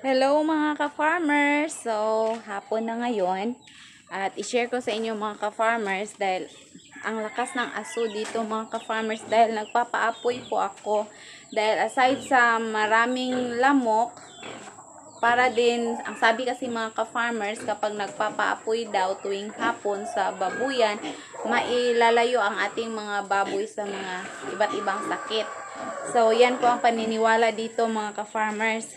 Hello mga ka-farmers! So, hapon na ngayon at i-share ko sa inyo mga ka-farmers dahil ang lakas ng aso dito mga ka-farmers dahil nagpapaapoy po ako dahil aside sa maraming lamok para din, ang sabi kasi mga ka-farmers kapag nagpapaapoy daw tuwing hapon sa babuyan, mailalayo ang ating mga baboy sa mga iba't ibang sakit. So, yan po ang paniniwala dito mga ka-farmers.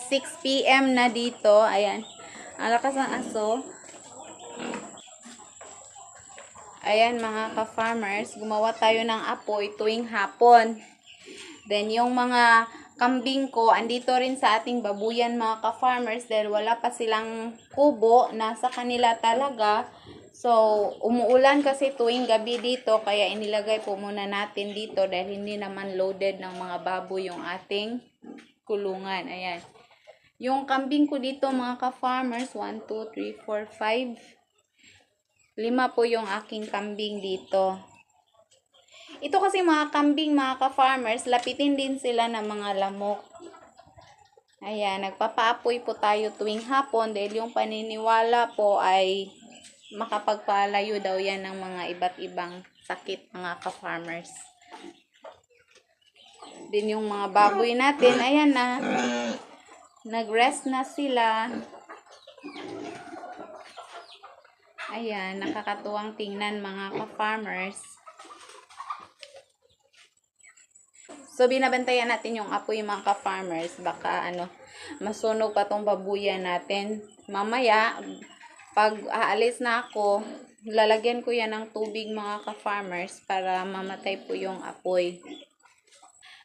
6 PM na dito. Ayan. Ang lakas ng aso. Ayan mga ka-farmers. Gumawa tayo ng apoy tuwing hapon. Then yung mga kambing ko, andito rin sa ating babuyan mga ka-farmers dahil wala pa silang kubo. Nasa kanila talaga. So, umuulan kasi tuwing gabi dito. Kaya inilagay po muna natin dito dahil hindi naman loaded ng mga baboy yung ating kulungan. Ayan. Yung kambing ko dito mga ka-farmers, 1, 2, 3, 4, 5. 5 po yung aking kambing dito. Ito kasi mga kambing mga ka-farmers, lapitin din sila ng mga lamok. Ayan, nagpapaapoy po tayo tuwing hapon dahil yung paniniwala po ay makapagpalayo daw yan ng mga iba't ibang sakit mga ka-farmers. Din yung mga baboy natin, ayan na. Nag-rest na sila. Ayan, nakakatuwang tingnan mga ka-farmers. So, binabantayan natin yung apoy mga ka-farmers. Baka masunog pa tong babuyan natin. Mamaya, pag aalis na ako, lalagyan ko yan ng tubig mga ka-farmers para mamatay po yung apoy.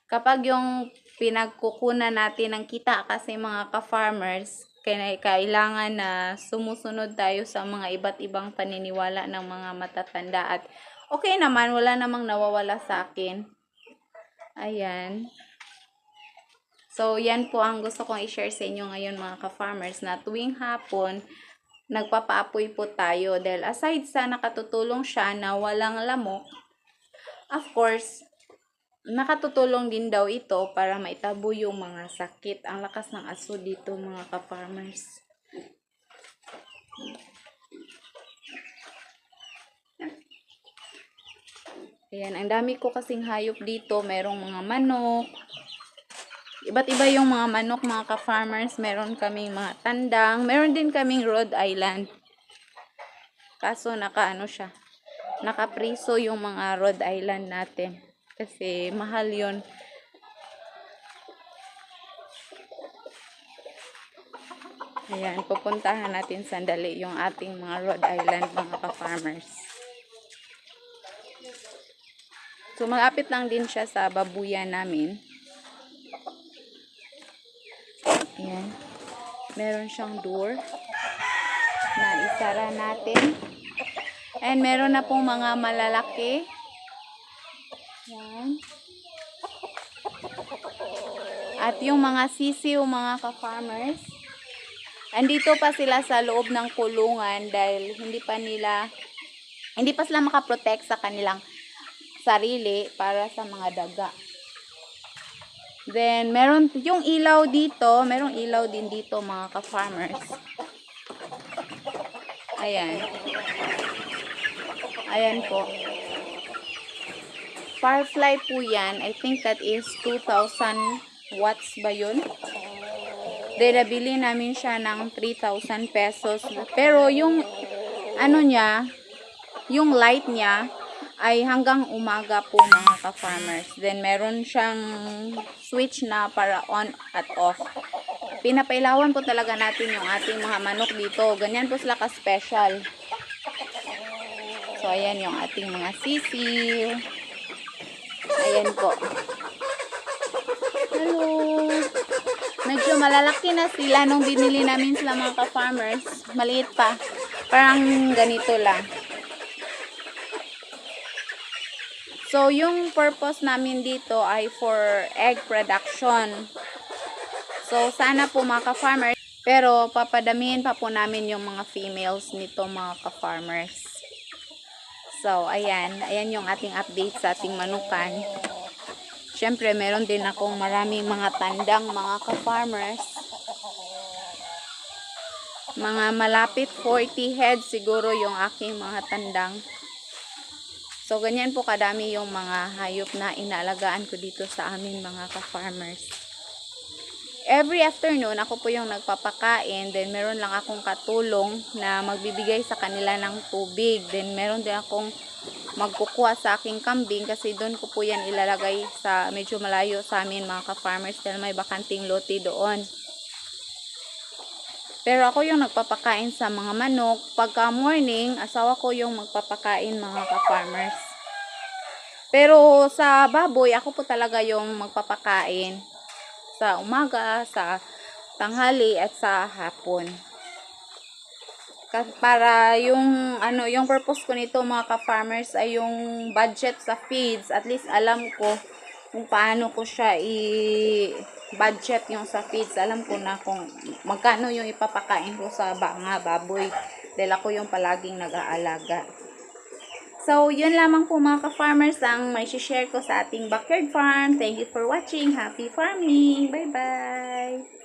Kapag yung pinagkukunan natin ng kita kasi mga ka-farmers, kailangan na sumusunod tayo sa mga iba't ibang paniniwala ng mga matatanda. At okay naman, wala namang nawawala sa akin. Ayan. So, yan po ang gusto kong i-share sa inyo ngayon mga ka-farmers na tuwing hapon, nagpapaapoy po tayo. Dahil aside sa nakatutulong siya na walang lamok, of course, nakatutulong din daw ito para maitabo yung mga sakit. Ang lakas ng aso dito mga ka-farmers. Ayan, ang dami ko kasing hayop dito. Merong mga manok. Iba't iba yung mga manok mga ka-farmers. Meron kaming mga tandang. Meron din kaming Rhode Island. Kaso siya. Nakapriso yung mga Rhode Island natin. Kasi mahal yun. Ayan, pupuntahan natin sandali yung ating mga Rhode Island mga ka-farmers. So, malapit lang din siya sa babuyan namin. Ayan. Meron siyang door na isara natin. And meron na pong mga malalaki. Ayan. At yung mga sisiw mga ka-farmers, andito pa sila sa loob ng kulungan dahil hindi pa sila makaprotect sa kanilang sarili para sa mga daga. Then, meron yung ilaw dito. Merong ilaw din dito mga ka-farmers. Ayan. Ayan po. Firefly po yan. I think that is 2,000 watts ba yun? Then, nabili namin siya ng 3,000 pesos. Pero yung yung light niya ay hanggang umaga po mga ka-farmers. Then, meron siyang switch na para on at off. Pinapailawan po talaga natin yung ating mga manok dito. Ganyan po sila ka-special. So, ayan yung ating mga sisiw. Ayan po. Hello! Medyo malalaki na sila nung binili namin sila mga ka-farmers. Maliit pa. Parang ganito lang. So, yung purpose namin dito ay for egg production. So, sana po mga ka-farmers. Pero, papadamihin pa po namin yung mga females nito mga ka-farmers. So, ayan. Ayan yung ating update sa ating manukan. syempre meron din akong maraming mga tandang mga ka-farmers. Mga malapit 40 heads siguro yung aking mga tandang. So, ganyan po kadami yung mga hayop na inaalagaan ko dito sa amin mga ka-farmers. Every afternoon, ako po yung nagpapakain. Then, meron lang akong katulong na magbibigay sa kanila ng tubig. Then, meron din akong magkukuha sa aking kambing kasi doon ko po yan ilalagay sa medyo malayo sa amin mga ka-farmers dahil may bakanting lote doon. Pero ako yung nagpapakain sa mga manok. Pagka morning, asawa ko yung magpapakain mga ka-farmers. Pero sa baboy, ako po talaga yung magpapakain sa umaga, sa tanghali at sa hapon. Para yung yung purpose ko nito mga ka-farmers ay yung budget sa feeds. At least alam ko kung paano ko siya budget yung sa feeds. Alam ko na kung magkano yung ipapakain ko sa mga baboy. Dahil ako yung palaging nag-aalaga. So, yun lamang po mga ka-farmers ang may share ko sa ating backyard farm. Thank you for watching. Happy farming! Bye-bye!